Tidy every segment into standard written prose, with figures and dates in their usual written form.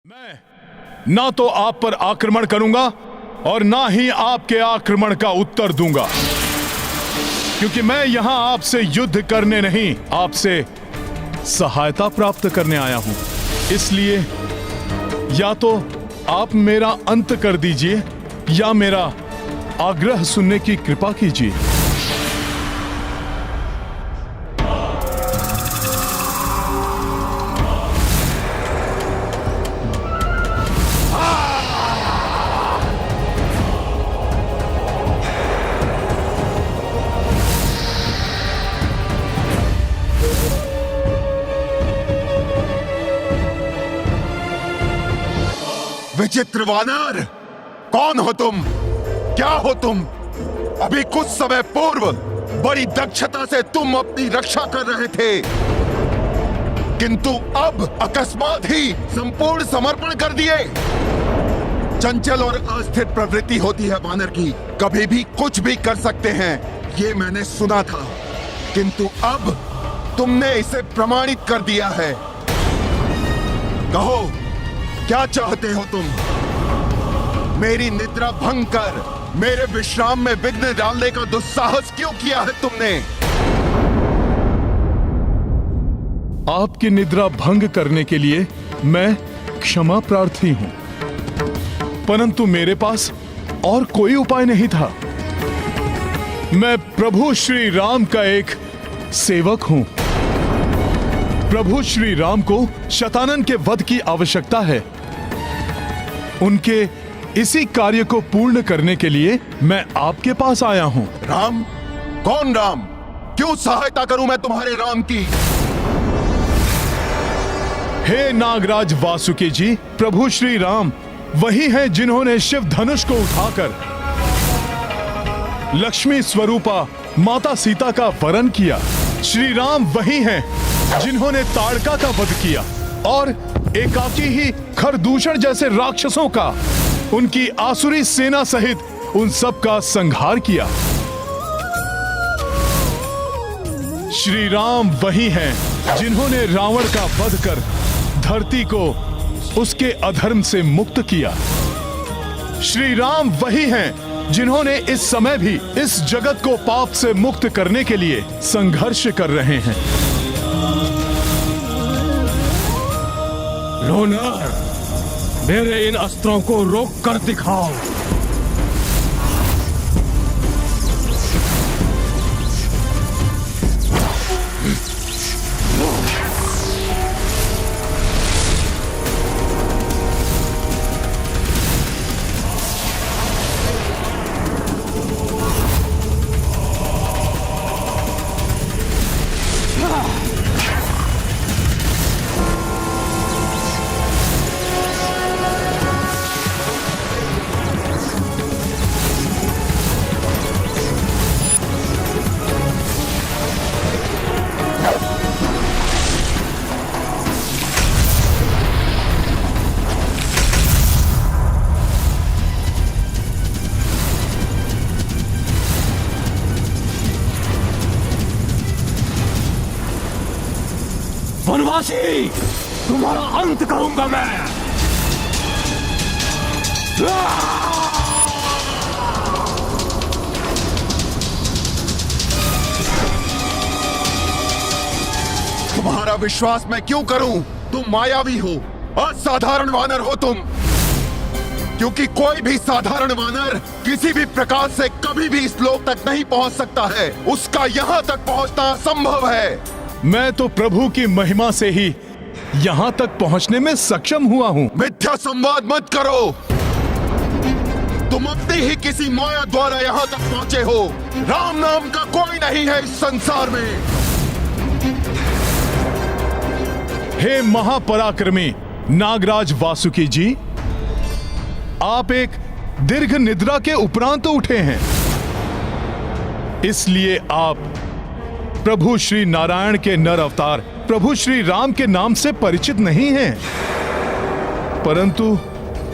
मैं ना तो आप पर आक्रमण करूंगा और ना ही आपके आक्रमण का उत्तर दूंगा, क्योंकि मैं यहां आपसे युद्ध करने नहीं, आपसे सहायता प्राप्त करने आया हूं। इसलिए या तो आप मेरा अंत कर दीजिए या मेरा आग्रह सुनने की कृपा कीजिए। विचित्र वानर, कौन हो तुम? क्या हो तुम? अभी कुछ समय पूर्व बड़ी दक्षता से तुम अपनी रक्षा कर रहे थे, किंतु अब अकस्मात ही संपूर्ण समर्पण कर दिए। चंचल और अस्थिर प्रवृत्ति होती है वानर की, कभी भी कुछ भी कर सकते हैं, ये मैंने सुना था, किंतु अब तुमने इसे प्रमाणित कर दिया है। कहो, क्या चाहते हो तुम? मेरी निद्रा भंग कर मेरे विश्राम में विघ्न डालने का दुस्साहस क्यों किया है तुमने? आपकी निद्रा भंग करने के लिए मैं क्षमा प्रार्थी हूं, परंतु मेरे पास और कोई उपाय नहीं था। मैं प्रभु श्री राम का एक सेवक हूं। प्रभु श्री राम को शतानन के वध की आवश्यकता है। उनके इसी कार्य को पूर्ण करने के लिए मैं आपके पास आया हूं। राम? कौन राम? क्यों सहायता करूं मैं तुम्हारे राम की? हे नागराज वासुकी जी, प्रभु श्री राम वही हैं जिन्होंने शिव धनुष को उठाकर लक्ष्मी स्वरूपा माता सीता का वरण किया। श्री राम वही हैं जिन्होंने ताड़का का वध किया और एकाकी ही खरदूषण जैसे राक्षसों का, उनकी आसुरी सेना सहित उन सब का संहार किया। श्री राम वही हैं जिन्होंने रावण का वध कर धरती को उसके अधर्म से मुक्त किया। श्री राम वही हैं जिन्होंने इस समय भी इस जगत को पाप से मुक्त करने के लिए संघर्ष कर रहे हैं। लोनर, मेरे इन अस्त्रों को रोक कर दिखाओ। वनवासी, तुम्हारा अंत करूंगा मैं। तुम्हारा विश्वास मैं क्यों करूं? तुम मायावी हो, असाधारण वानर हो तुम, क्योंकि कोई भी साधारण वानर किसी भी प्रकार से कभी भी इस लोक तक नहीं पहुंच सकता है। उसका यहां तक पहुंचना असंभव है। मैं तो प्रभु की महिमा से ही यहां तक पहुंचने में सक्षम हुआ हूं। मिथ्या संवाद मत करो। तुम अपनी ही किसी माया द्वारा यहां तक पहुंचे हो। राम नाम का कोई नहीं है इस संसार में। हे महापराक्रमी नागराज वासुकी जी, आप एक दीर्घ निद्रा के उपरांत उठे हैं, इसलिए आप प्रभु श्री नारायण के नर अवतार प्रभु श्री राम के नाम से परिचित नहीं हैं। परंतु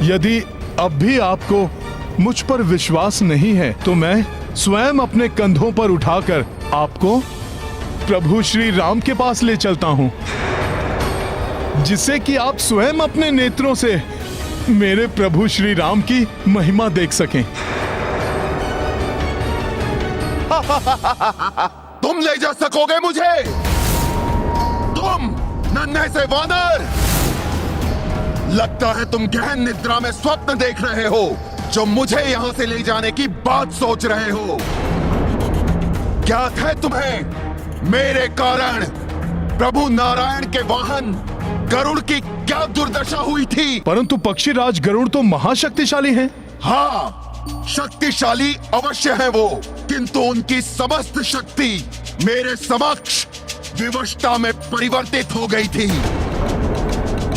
यदि अब भी आपको मुझ पर विश्वास नहीं है तो मैं स्वयं अपने कंधों पर उठाकर आपको प्रभु श्री राम के पास ले चलता हूं। जिससे कि आप स्वयं अपने नेत्रों से मेरे प्रभु श्री राम की महिमा देख सकें। तुम ले जा सकोगे मुझे? तुम नन्हे से वानर! लगता है तुम गहन निद्रा में स्वप्न देख रहे हो, जो मुझे यहां से ले जाने की बात सोच रहे हो। ज्ञात है तुम्हें मेरे कारण प्रभु नारायण के वाहन गरुड़ की क्या दुर्दशा हुई थी? परंतु पक्षीराज गरुड़ तो महाशक्तिशाली हैं। हाँ, शक्तिशाली अवश्य है वो, किंतु उनकी समस्त शक्ति मेरे समक्ष विवशता में परिवर्तित हो गई थी।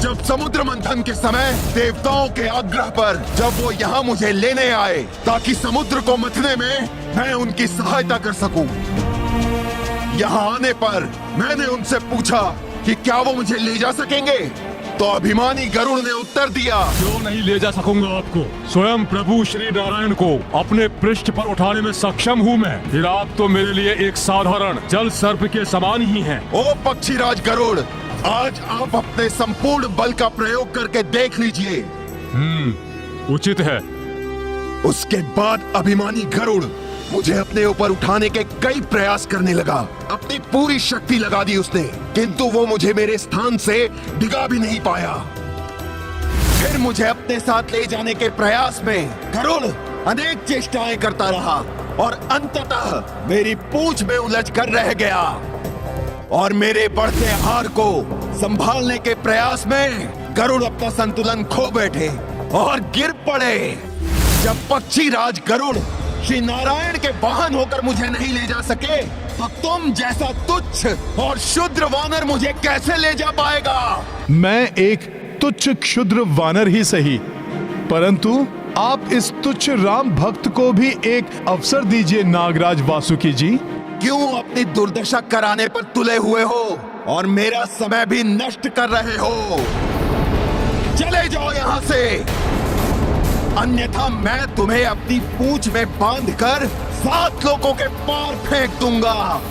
जब समुद्र मंथन के समय देवताओं के आग्रह पर जब वो यहाँ मुझे लेने आए ताकि समुद्र को मथने में मैं उनकी सहायता कर सकूं, यहाँ आने पर मैंने उनसे पूछा कि क्या वो मुझे ले जा सकेंगे, तो अभिमानी गरुड़ ने उत्तर दिया, क्यों नहीं ले जा सकूंगा आपको? स्वयं प्रभु श्री नारायण को अपने पृष्ठ पर उठाने में सक्षम हूँ मैं। फिर आप तो मेरे लिए एक साधारण जल सर्प के समान ही हैं। ओ पक्षीराज गरुड़, आज आप अपने संपूर्ण बल का प्रयोग करके देख लीजिए। उचित है। उसके बाद अभिमानी गरुड़ मुझे अपने ऊपर उठाने के कई प्रयास करने लगा। अपनी पूरी शक्ति लगा दी उसने, किंतु वो मुझे मेरे स्थान से डिगा भी नहीं पाया। फिर मुझे अपने साथ ले जाने के प्रयास में गरुड़ अनेक चेष्टाएं करता रहा और अंततः मेरी पूंछ में उलझ कर रह गया और मेरे बढ़ते हार को संभालने के प्रयास में गरुड़ अपना संतुलन खो बैठे और गिर पड़े। जब पक्षीराज गरुड़ श्री नारायण के वाहन होकर मुझे नहीं ले जा सके, तो तुम जैसा तुच्छ और क्षुद्र वानर मुझे कैसे ले जा पाएगा? मैं एक तुच्छ क्षुद्र वानर ही सही, परंतु आप इस तुच्छ राम भक्त को भी एक अवसर दीजिए नागराज वासुकी जी। क्यों अपनी दुर्दशा कराने पर तुले हुए हो और मेरा समय भी नष्ट कर रहे हो? चले जाओ यहाँ से, अन्यथा मैं तुम्हें अपनी पूंछ में बांधकर 7 लोगों के पार फेंक दूंगा।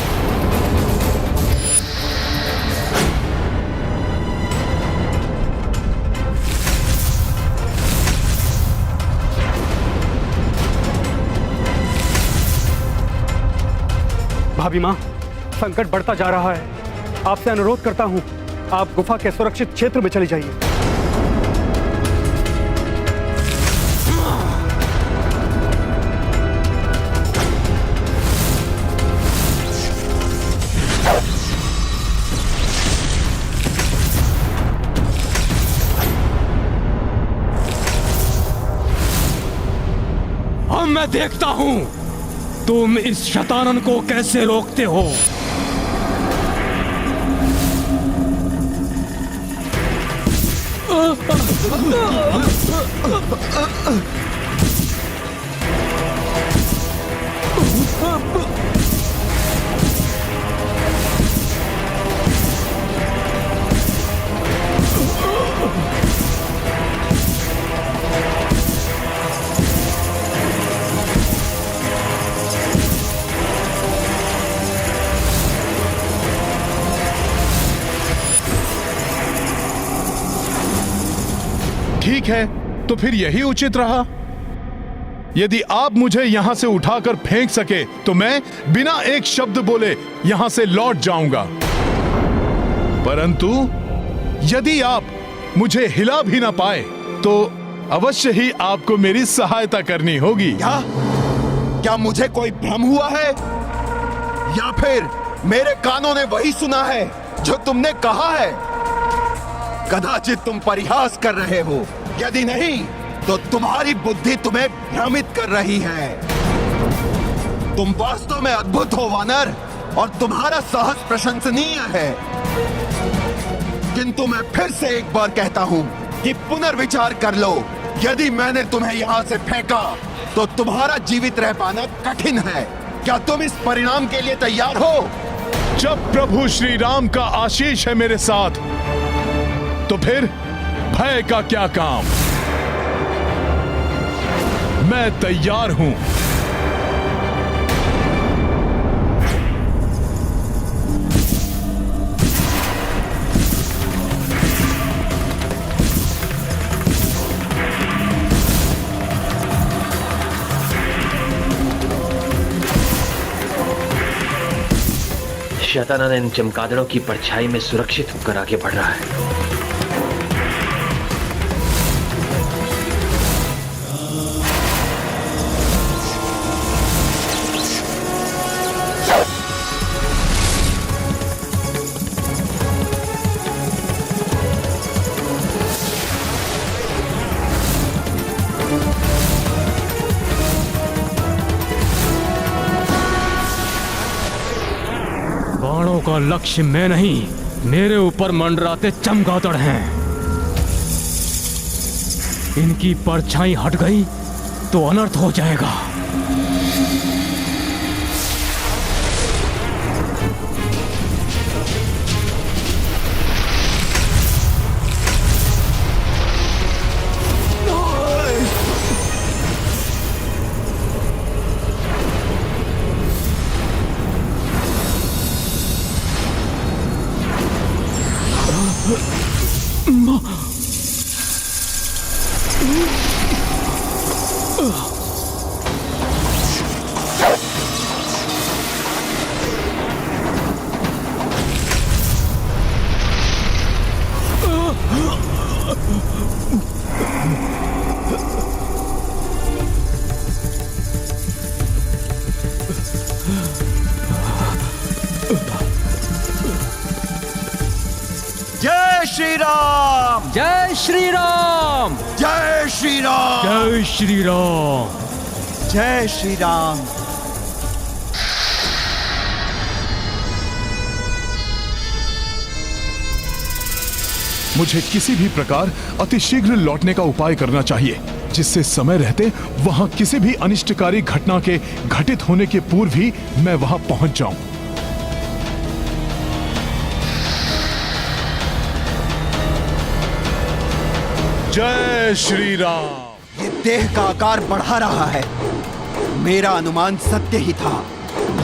भाभी माँ, संकट बढ़ता जा रहा है। आपसे अनुरोध करता हूँ, आप गुफा के सुरक्षित क्षेत्र में चली जाइए। अब मैं देखता हूँ तुम इस शैतानन को कैसे रोकते हो। ठीक है, तो फिर यही उचित रहा। यदि आप मुझे यहां से उठाकर फेंक सके तो मैं बिना एक शब्द बोले यहां से लौट जाऊंगा, परंतु यदि आप मुझे हिला भी ना पाए तो अवश्य ही आपको मेरी सहायता करनी होगी। क्या मुझे कोई भ्रम हुआ है, या फिर मेरे कानों ने वही सुना है जो तुमने कहा है? कदाचित तुम परिहास कर रहे हो, यदि नहीं तो तुम्हारी बुद्धि तुम्हें भ्रमित कर रही है। तुम वास्तव में अद्भुत हो वानर, और तुम्हारा साहस प्रशंसनीय है, किंतु मैं फिर से एक बार कहता हूं कि पुनर्विचार कर लो। यदि मैंने तुम्हें यहां से फेंका तो तुम्हारा जीवित रह पाना कठिन है। क्या तुम इस परिणाम के लिए तैयार हो? जब प्रभु श्री राम का आशीष है मेरे साथ, तो फिर भय का क्या काम। मैं तैयार हूं। शैताना इन चमगादड़ों की परछाई में सुरक्षित होकर आगे बढ़ रहा है। बाणों का लक्ष्य मैं नहीं, मेरे ऊपर मंडराते चमगादड़ हैं। इनकी परछाई हट गई तो अनर्थ हो जाएगा। जय श्री राम, जय श्री राम, जय श्री राम, जय श्री राम। जय श्री राम। मुझे किसी भी प्रकार अतिशीघ्र लौटने का उपाय करना चाहिए, जिससे समय रहते वहां किसी भी अनिष्टकारी घटना के घटित होने के पूर्व ही मैं वहां पहुंच जाऊं। जय श्री राम। ये देह का आकार बढ़ा रहा है। मेरा अनुमान सत्य ही था।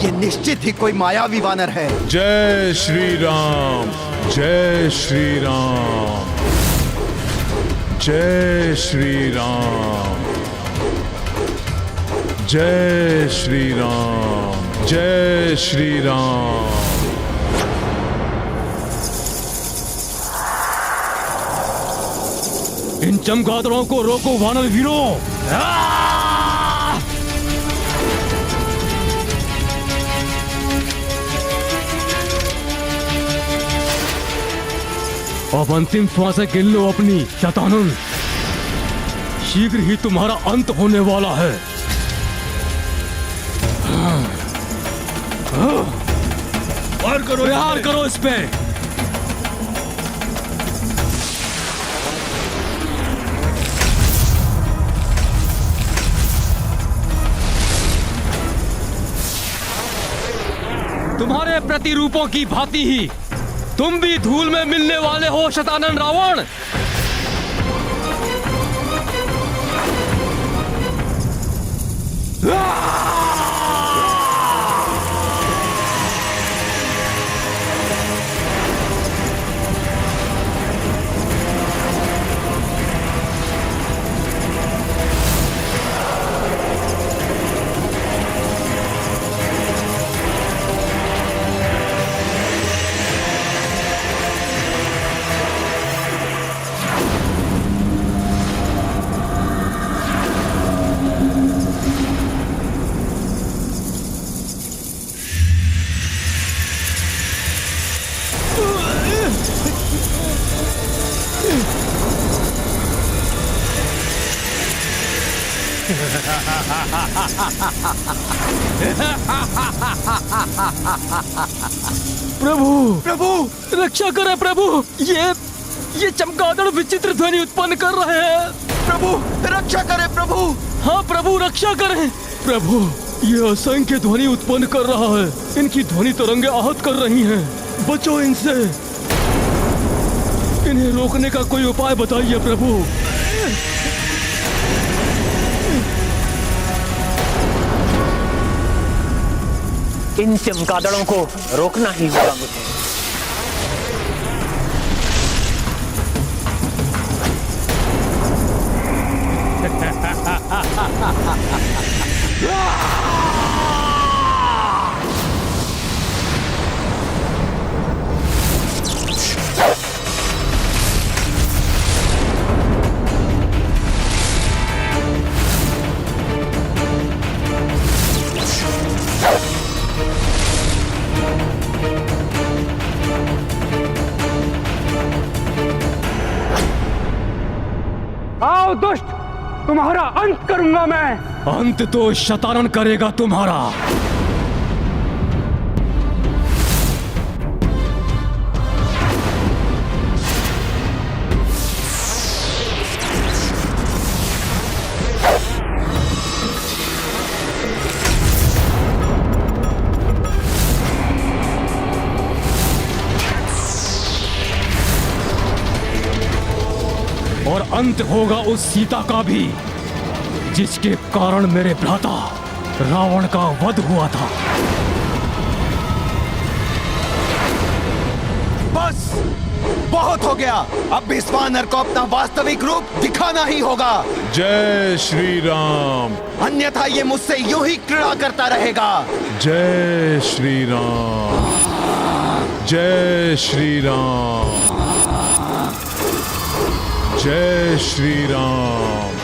ये निश्चित ही कोई मायावी वानर है। जय श्री राम, जय श्री राम, जय श्री राम, जय श्री राम, जय श्री राम। इन चमगादड़ों को रोको वानर वीरों। अब अंतिम श्वासें गिन लो अपनी शैतानुल। शीघ्र ही तुम्हारा अंत होने वाला है। प्रहार करो इस पे। तुम्हारे प्रतिरूपों की भांति ही तुम भी धूल में मिलने वाले हो शतानन रावण। प्रभु, प्रभु, रक्षा करें प्रभु। ये चमगादड़ विचित्र ध्वनि उत्पन्न कर रहे हैं। प्रभु, रक्षा करें प्रभु। हाँ प्रभु, रक्षा करें प्रभु। ये असंख्य ध्वनि उत्पन्न कर रहा है। इनकी ध्वनि तरंगे आहत कर रही हैं। बचो इनसे। इन्हें रोकने का कोई उपाय बताइए प्रभु। इन चमगादड़ों को रोकना ही होगा मुझे। आओ दुष्ट, तुम्हारा अंत करूंगा मैं। अंत तो शतानन करेगा तुम्हारा। और अंत होगा उस सीता का भी जिसके कारण मेरे भ्राता रावण का वध हुआ था। बस बहुत हो गया। अब इस वानर को अपना वास्तविक रूप दिखाना ही होगा, जय श्री राम। अन्यथा ये मुझसे यूं ही क्रीड़ा करता रहेगा। जय श्री राम। जय श्री राम। जय श्री राम।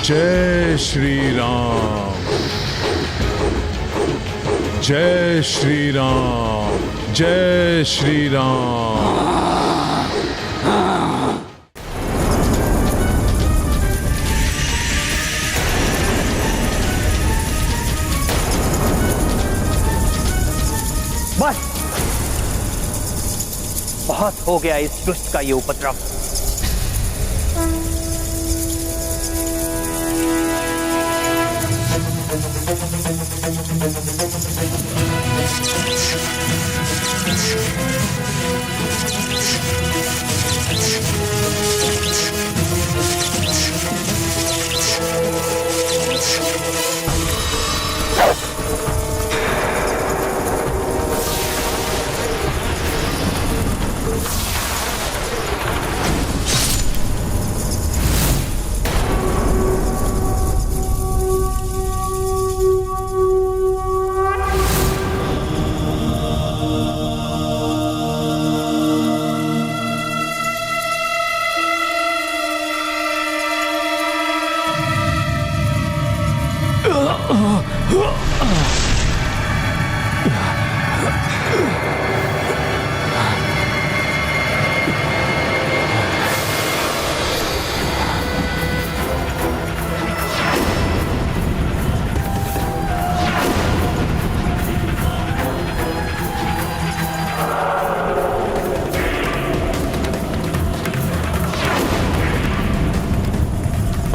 जय श्री राम। जय श्री राम। जय श्री राम। बस बहुत हो गया इस दुष्ट का ये उपद्रव।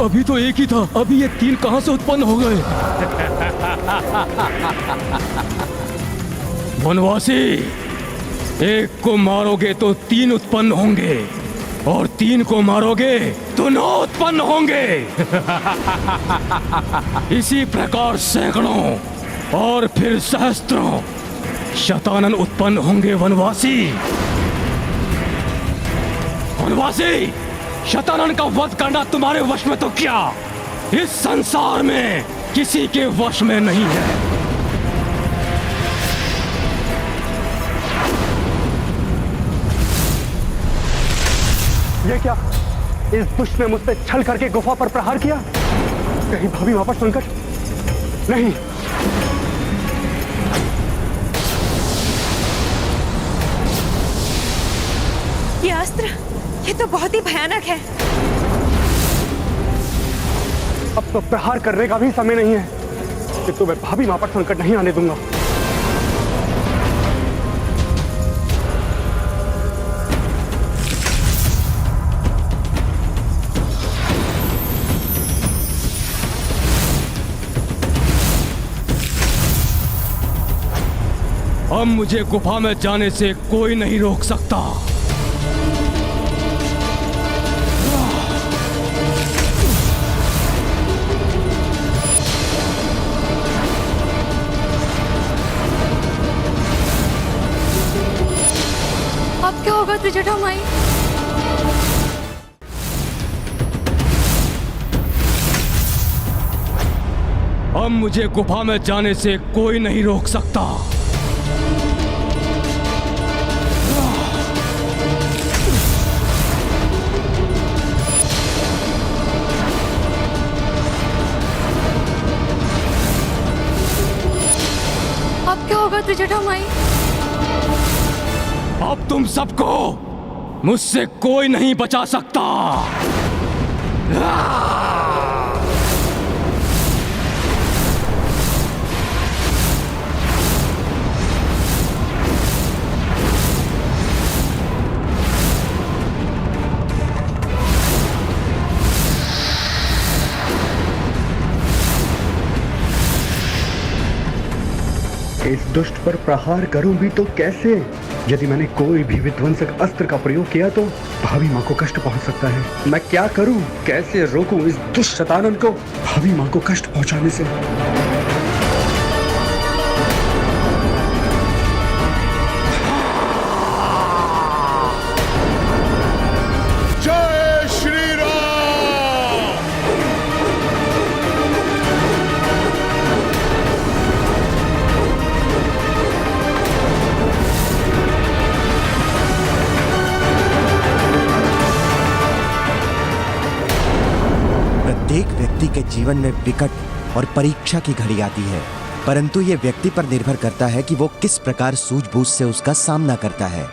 अभी तो एक ही था, अभी ये तीन कहां से उत्पन्न हो गए? वनवासी, एक को मारोगे तो तीन उत्पन्न होंगे, और तीन को मारोगे तो 9 उत्पन्न होंगे। इसी प्रकार सैकड़ों और फिर सहस्त्रों शतानन उत्पन्न होंगे। वनवासी, वनवासी, शतानन का वध करना तुम्हारे वश में तो क्या, इस संसार में किसी के वश में नहीं है। ये क्या, इस दुष्ट ने मुझसे छल करके गुफा पर प्रहार किया? कहीं भाभी वहां पर संकट नहीं। ये अस्त्र, ये तो बहुत ही भयानक है। अब तो प्रहार करने का भी समय नहीं है कि तुम्हें भाभी वहां पर संकट नहीं आने दूंगा। अब मुझे गुफा में जाने से कोई नहीं रोक सकता। अब क्या होगा त्रिजटा माई? अब मुझे गुफा में जाने से कोई नहीं रोक सकता। अब क्या होगा त्रिजटा माई? अब तुम सबको मुझसे कोई नहीं बचा सकता। इस दुष्ट पर प्रहार करूं भी तो कैसे? यदि मैंने कोई भी विध्वंसक अस्त्र का प्रयोग किया तो भावी माँ को कष्ट पहुंच सकता है। मैं क्या करूं? कैसे रोकूं इस दुष्ट शतानन को भावी माँ को कष्ट पहुंचाने से? जय श्री राम। प्रत्येक व्यक्ति के जीवन में विकट और परीक्षा की घड़ी आती है, परंतु ये व्यक्ति पर निर्भर करता है कि वो किस प्रकार सूझबूझ से उसका सामना करता है।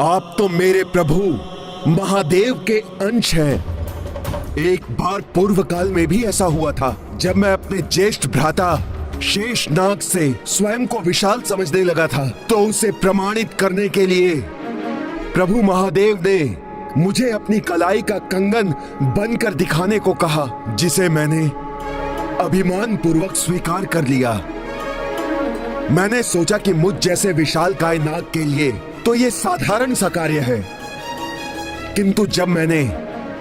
आप तो मेरे प्रभु महादेव के अंश हैं। एक बार पूर्व काल में भी ऐसा हुआ था, जब मैं अपने ज्येष्ठ भ्राता शेषनाग से स्वयं को विशाल समझने लगा था, तो उसे प्रमाणित करने के लिए प्रभु महादेव ने मुझे अपनी कलाई का कंगन बनकर दिखाने को कहा, जिसे मैंने अभिमान पूर्वक स्वीकार कर लिया। मैंने सोचा कि मुझ जैसे विशालकाय नाग के लिए तो ये साधारण सा कार्य है, किंतु जब मैंने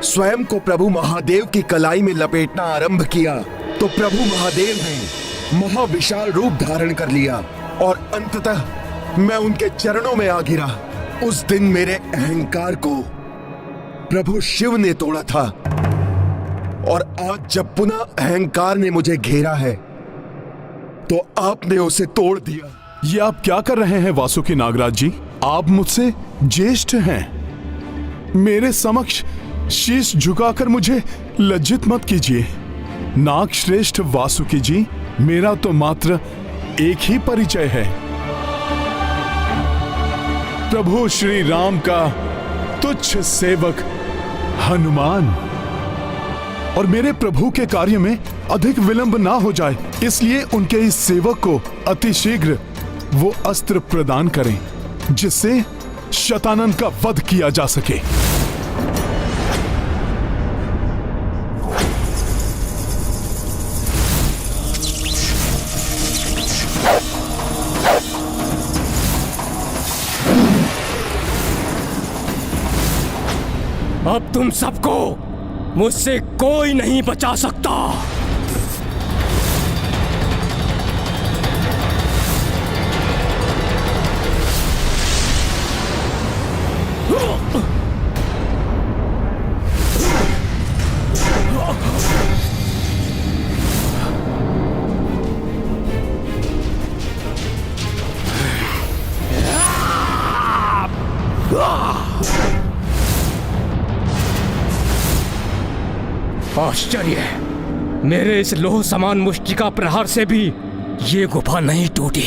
स्वयं को प्रभु महादेव की कलाई में लपेटना आरंभ किया तो प्रभु महादेव ने महाविशाल रूप धारण कर लिया और अंततः मैं उनके चरणों में आ गिरा। उस दिन मेरे अहंकार को प्रभु शिव ने तोड़ा था, और आज जब पुनः अहंकार ने मुझे घेरा है तो आपने उसे तोड़ दिया। ये आप क्या कर रहे हैं वासुकी नागराज जी? आप मुझसे ज्येष्ठ हैं। मेरे समक्ष शीश झुकाकर मुझे लज्जित मत कीजिए। नाग श्रेष्ठ वासुकी जी, मेरा तो मात्र एक ही परिचय है, प्रभु श्री राम का तुच्छ सेवक हनुमान। और मेरे प्रभु के कार्य में अधिक विलंब ना हो जाए, इसलिए उनके इस सेवक को अतिशीघ्र वो अस्त्र प्रदान करें जिससे शतानन का वध किया जा सके। अब तुम सबको मुझसे कोई नहीं बचा सकता। आश्चर्य है, मेरे इस लोह समान मुष्टिका प्रहार से भी ये गुफा नहीं टूटी।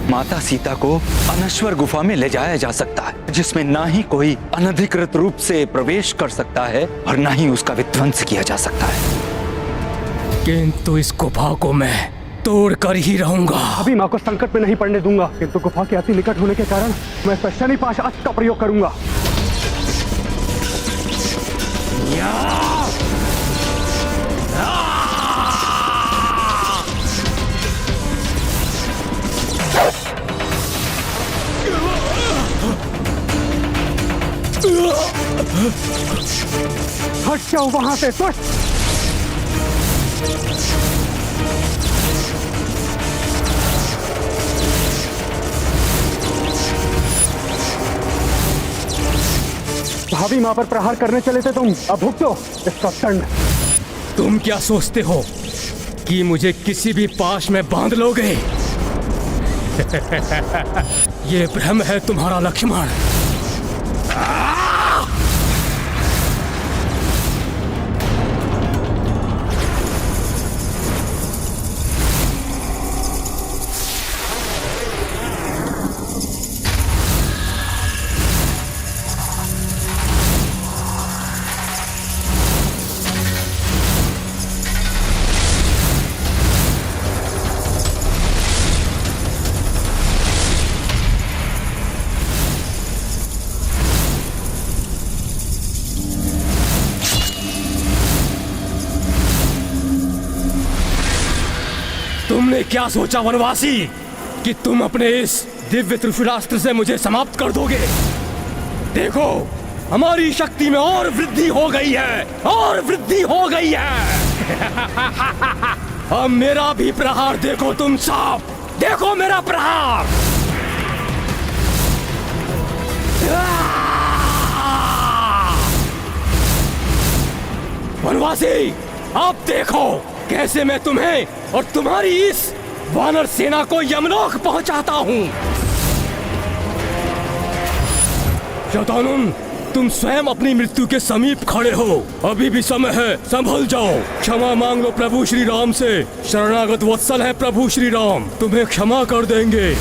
माता सीता को अनश्वर गुफा में ले जाया जा सकता है, जिसमें ना ही कोई अनधिकृत रूप से प्रवेश कर सकता है और ना ही उसका विध्वंस किया जा सकता है। किंतु इस गुफा को मैं तोड़ कर ही रहूंगा। अभी माँ को संकट में नहीं पड़ने दूंगा, किंतु गुफा के अति निकट होने के कारण मैं शनिपाश अस्त्र का प्रयोग करूंगा। हट जाओ वहां से, दुष्ट! भाभी मां पर प्रहार करने चले थे तुम, अब भुगतो इसका दंड। तुम क्या सोचते हो कि मुझे किसी भी पाश में बांध लोगे? ये भ्रम है तुम्हारा लक्ष्मण। तुमने क्या सोचा वनवासी कि तुम अपने इस दिव्य त्रिशूलास्त्र से मुझे समाप्त कर दोगे? देखो, हमारी शक्ति में और वृद्धि हो गई है, और वृद्धि हो गई है। अब मेरा भी प्रहार देखो तुम सब, देखो मेरा प्रहार। वनवासी, अब देखो कैसे मैं तुम्हें और तुम्हारी इस वानर सेना को यमलोक पहुंचाता हूं। शतानन, तुम स्वयं अपनी मृत्यु के समीप खड़े हो, अभी भी समय है, संभल जाओ। क्षमा मांग लो प्रभु श्री राम से, शरणागत वत्सल है प्रभु श्री राम, तुम्हें क्षमा कर देंगे।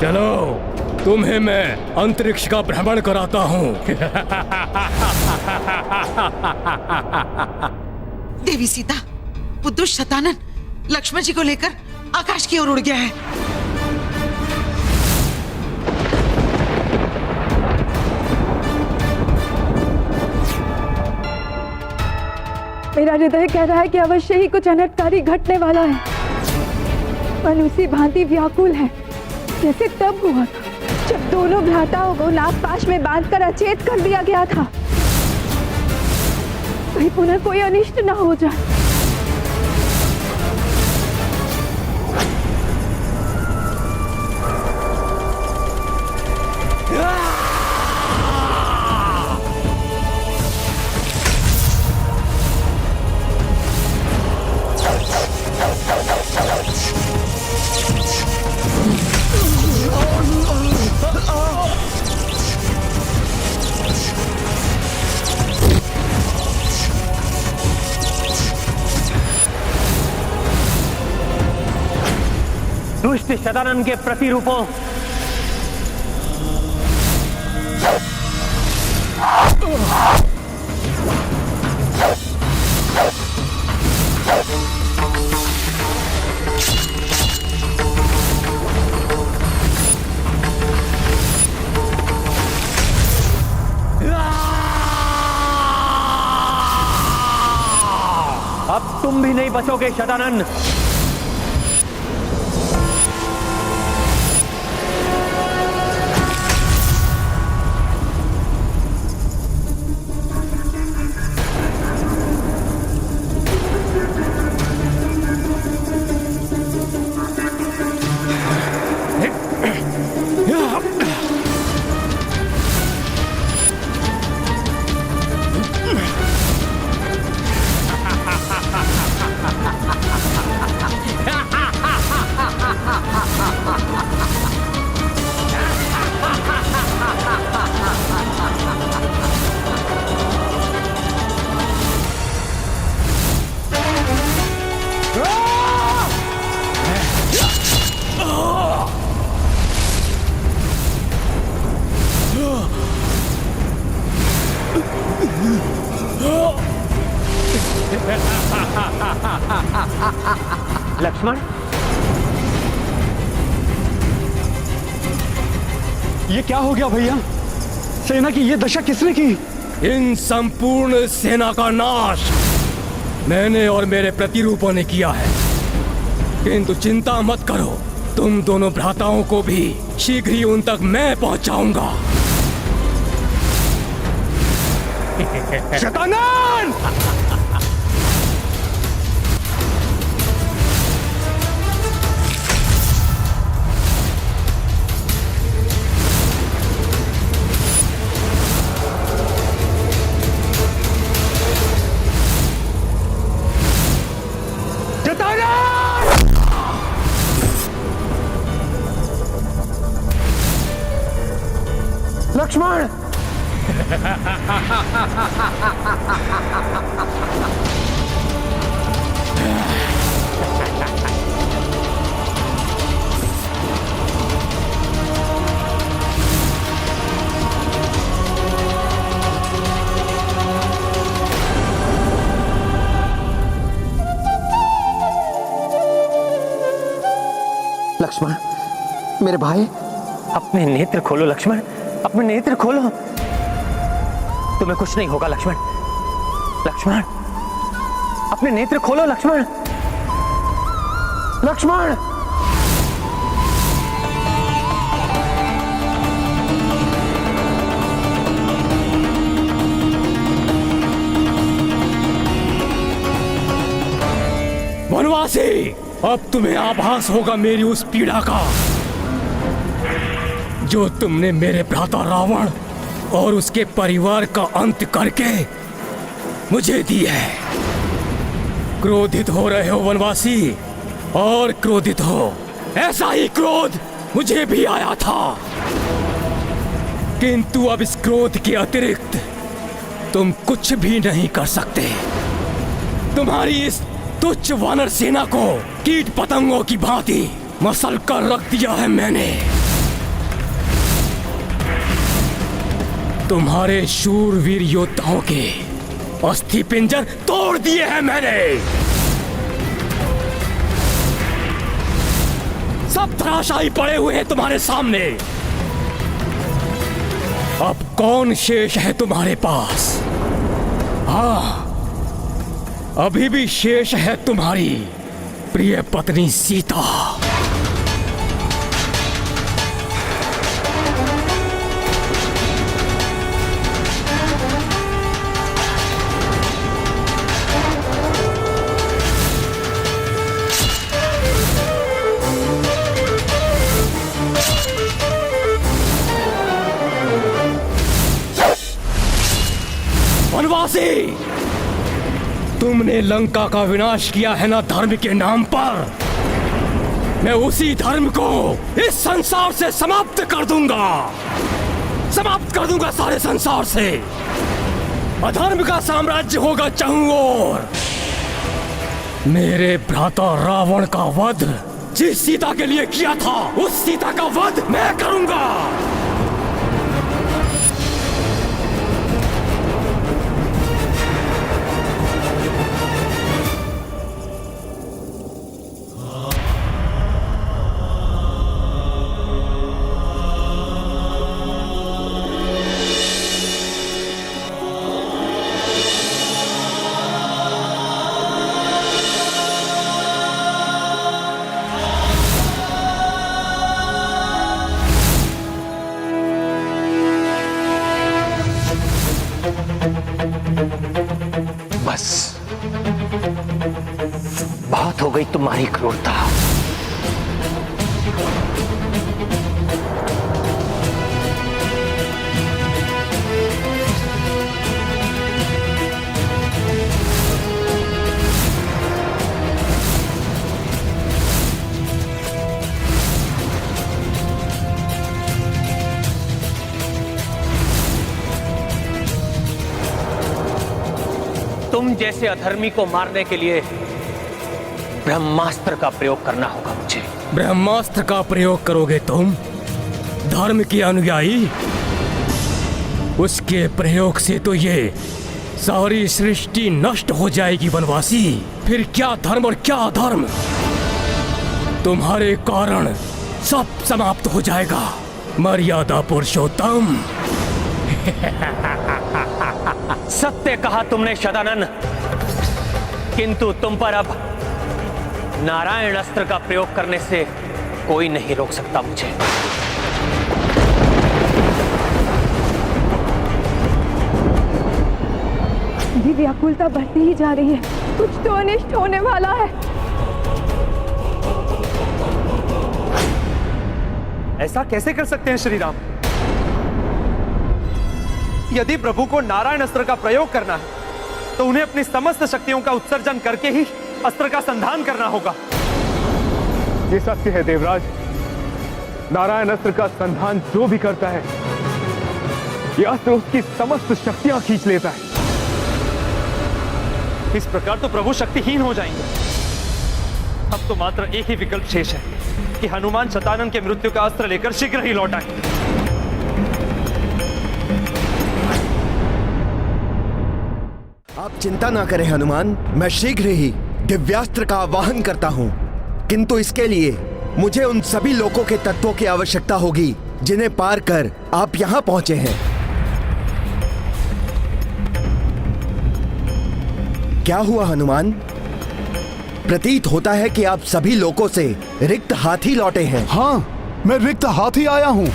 चलो, तुम्हें मैं अंतरिक्ष का भ्रमण कराता हूँ। देवी सीता, वो दुष्ट शतानन लक्ष्मण जी को लेकर आकाश की ओर उड़ गया है। मेरा हृदय कह रहा है कि अवश्य ही कुछ अनर्थकारी घटने वाला है। मन उसी भांति व्याकुल है जैसे तब हुआ था जब दोनों भ्राताओं को नागपाश में बांधकर अचेत कर दिया गया था। कहीं पुनः कोई अनिष्ट न हो जाए। दुष्ट शतानन के प्रतिरूपों, अब तुम भी नहीं बचोगे शतानन। लक्ष्मण, ये क्या हो गया भैया? सेना की ये दशा किसने की? इन संपूर्ण सेना का नाश मैंने और मेरे प्रतिरूपों ने किया है। किंतु चिंता मत करो, तुम दोनों भ्राताओं को भी शीघ्र ही उन तक मैं पहुंचाऊंगा। शतानन! लक्ष्मण! लक्ष्मण, मेरे भाई, अपने नेत्र खोलो लक्ष्मण, अपने नेत्र खोलो। तुम्हें कुछ नहीं होगा लक्ष्मण। लक्ष्मण, अपने नेत्र खोलो लक्ष्मण। लक्ष्मण, वनवासी, अब तुम्हें आभास होगा मेरी उस पीड़ा का जो तुमने मेरे भ्राता रावण और उसके परिवार का अंत करके मुझे दी है। क्रोधित हो रहे हो वनवासी, और क्रोधित हो। ऐसा ही क्रोध मुझे भी आया था, किंतु अब इस क्रोध के अतिरिक्त तुम कुछ भी नहीं कर सकते। तुम्हारी इस तुच्छ वानर सेना को कीट पतंगों की भांति मसल कर रख दिया है मैंने। तुम्हारे शूरवीर योद्धाओं के अस्थि पिंजर तोड़ दिए हैं मैंने। सब धराशायी पड़े हुए हैं तुम्हारे सामने। अब कौन शेष है तुम्हारे पास? हाँ, अभी भी शेष है तुम्हारी प्रिय पत्नी सीता। वनवासी, तुमने लंका का विनाश किया है ना धर्म के नाम पर। मैं उसी धर्म को इस संसार से समाप्त कर दूंगा, समाप्त कर दूंगा सारे संसार से। अधर्म का साम्राज्य होगा चारों ओर। मेरे भ्राता रावण का वध जिस सीता के लिए किया था, उस सीता का वध मैं करूंगा। बस बहुत हो गई तुम्हारी क्रूरता। तुम जैसे अधर्मी को मारने के लिए ब्रह्मास्त्र का प्रयोग करना होगा मुझे। ब्रह्मास्त्र का प्रयोग करोगे तुम, धर्म के अनुयायी? उसके प्रयोग से तो ये सारी सृष्टि नष्ट हो जाएगी वनवासी। फिर क्या धर्म और क्या अधर्म, तुम्हारे कारण सब समाप्त हो जाएगा। मर्यादा पुरुषोत्तम। सत्य कहा तुमने शतानन, किंतु तुम पर अब नारायण अस्त्र का प्रयोग करने से कोई नहीं रोक सकता मुझे। मेरी व्याकुलता बढ़ती ही जा रही है। कुछ तो अनिष्ट होने वाला है। ऐसा कैसे कर सकते हैं श्री राम? यदि प्रभु को नारायण अस्त्र का प्रयोग करना है तो उन्हें अपनी समस्त शक्तियों का उत्सर्जन करके ही अस्त्र का संधान करना होगा। ये सत्य है देवराज। नारायण अस्त्र का संधान जो भी करता है, ये अस्त्र उसकी समस्त शक्तियां खींच लेता है। इस प्रकार तो प्रभु शक्तिहीन हो जाएंगे। अब तो मात्र एक ही विकल्प शेष है कि हनुमान शतानन के मृत्यु का अस्त्र लेकर शीघ्र ही लौट आए। आप चिंता ना करें हनुमान, मैं शीघ्र ही दिव्यास्त्र का आवाहन करता हूं, किंतु इसके लिए मुझे उन सभी लोकों के तत्वों की आवश्यकता होगी जिन्हें पार कर आप यहां पहुंचे हैं। क्या हुआ हनुमान? प्रतीत होता है कि आप सभी लोकों से रिक्त हाथ ही लौटे हैं। हाँ, मैं रिक्त हाथ ही आया हूँ,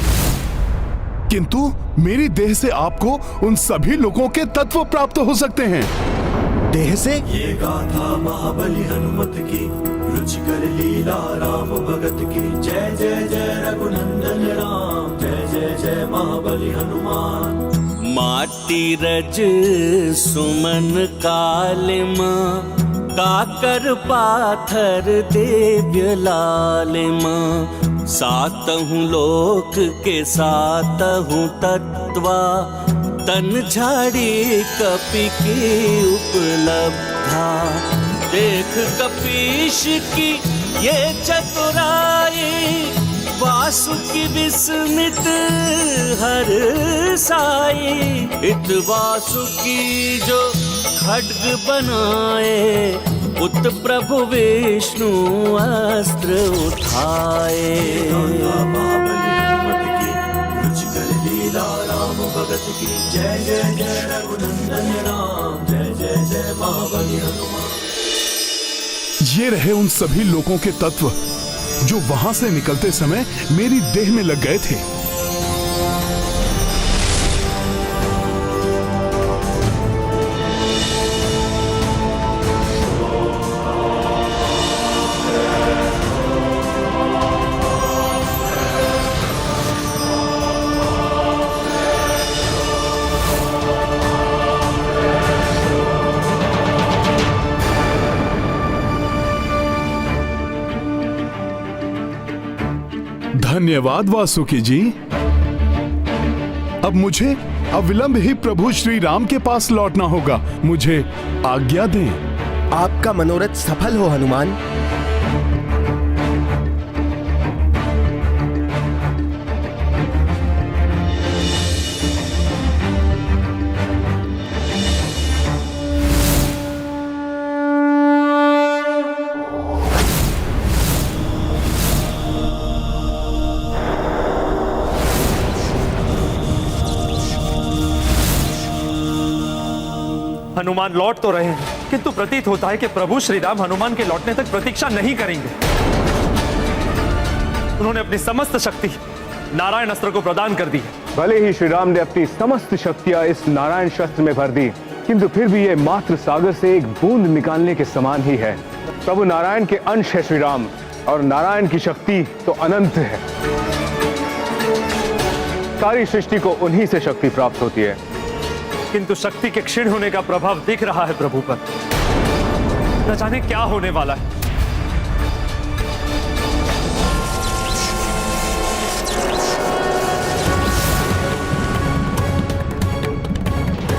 किंतु मेरी देह से आपको उन सभी लोगों के तत्व प्राप्त हो सकते हैं। देह से? ये गाथा महाबली हनुमत की, रुचिकर लीला राम भगत की। जय जय जय रघुनंदन राम, जय जय जय महाबली हनुमान। माटी रज सुमन कालिमा, काकर पाथर दिव्य लालिमा। सातहु लोक के सातहु तत्वा, तन झाड़ी कपि की उपलब्धा। देख कपीश की ये चतुराई, वासुकी विस्मित हर साई। इत वासुकी जो खड्ग बनाए, उत प्रभु विष्णु अस्त्र उठाए। राम भगत की, जय जय जय रघुनंदन राम, जय जय जय महाबली हनुमान। ये रहे उन सभी लोगों के तत्व जो वहां से निकलते समय मेरी देह में लग गए थे। धन्यवाद वासुकी जी। अब मुझे अविलंब ही प्रभु श्री राम के पास लौटना होगा। मुझे आज्ञा दें। आपका मनोरथ सफल हो हनुमान। हनुमान लौट तो रहे हैं, किंतु प्रतीत होता है कि प्रभु श्री राम हनुमान के लौटने तक प्रतीक्षा नहीं करेंगे। उन्होंने अपनी समस्त शक्ति नारायण अस्त्र को प्रदान कर दी। भले ही श्री राम ने अपनी समस्त शक्तियां इस नारायण शस्त्र में भर दी, किंतु फिर भी यह मात्र सागर से एक बूंद निकालने के समान ही है। प्रभु नारायण के अंश है श्री राम, और नारायण की शक्ति तो अनंत है। सारी सृष्टि को उन्हीं से शक्ति प्राप्त होती है। किंतु शक्ति के क्षीण होने का प्रभाव दिख रहा है प्रभु पर। न जाने क्या होने वाला है।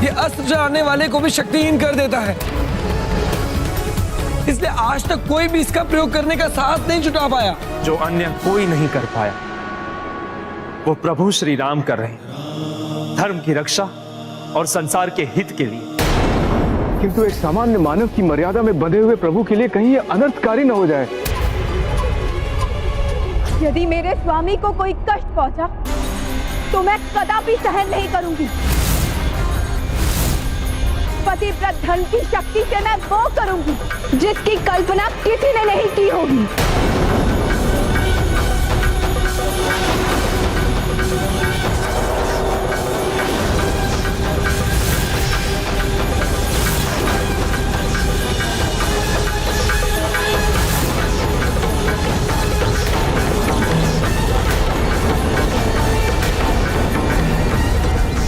ये अस्त्र चलाने वाले को भी शक्तिहीन कर देता है, इसलिए आज तक कोई भी इसका प्रयोग करने का साहस नहीं जुटा पाया। जो अन्य कोई नहीं कर पाया, वो प्रभु श्री राम कर रहे हैं, धर्म की रक्षा और संसार के हित के लिए। किंतु एक सामान्य मानव की मर्यादा में बंधे हुए प्रभु के लिए कहीं यह अनर्थकारी न हो जाए। यदि मेरे स्वामी को कोई कष्ट पहुंचा तो मैं कदापि सहन नहीं करूंगी। पतिव्रत धर्म की शक्ति से मैं वो करूंगी जिसकी कल्पना किसी ने नहीं की होगी।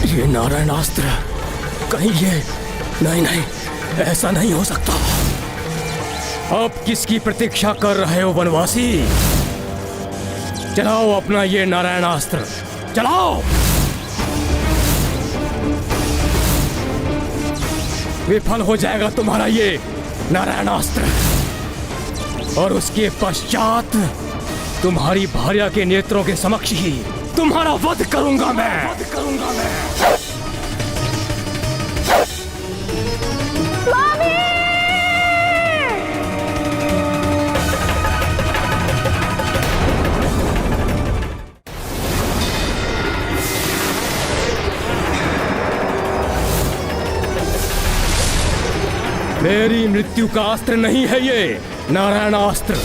ये नारायणास्त्र, कहीं ये नहीं, ऐसा नहीं हो सकता। अब किसकी प्रतीक्षा कर रहे हो वनवासी? चलाओ अपना ये नारायणास्त्र, चलाओ। विफल हो जाएगा तुम्हारा ये नारायणास्त्र, और उसके पश्चात तुम्हारी भार्या के नेत्रों के समक्ष ही तुम्हारा वध करूंगा मैं। मेरी मृत्यु का अस्त्र नहीं है ये नारायणास्त्र।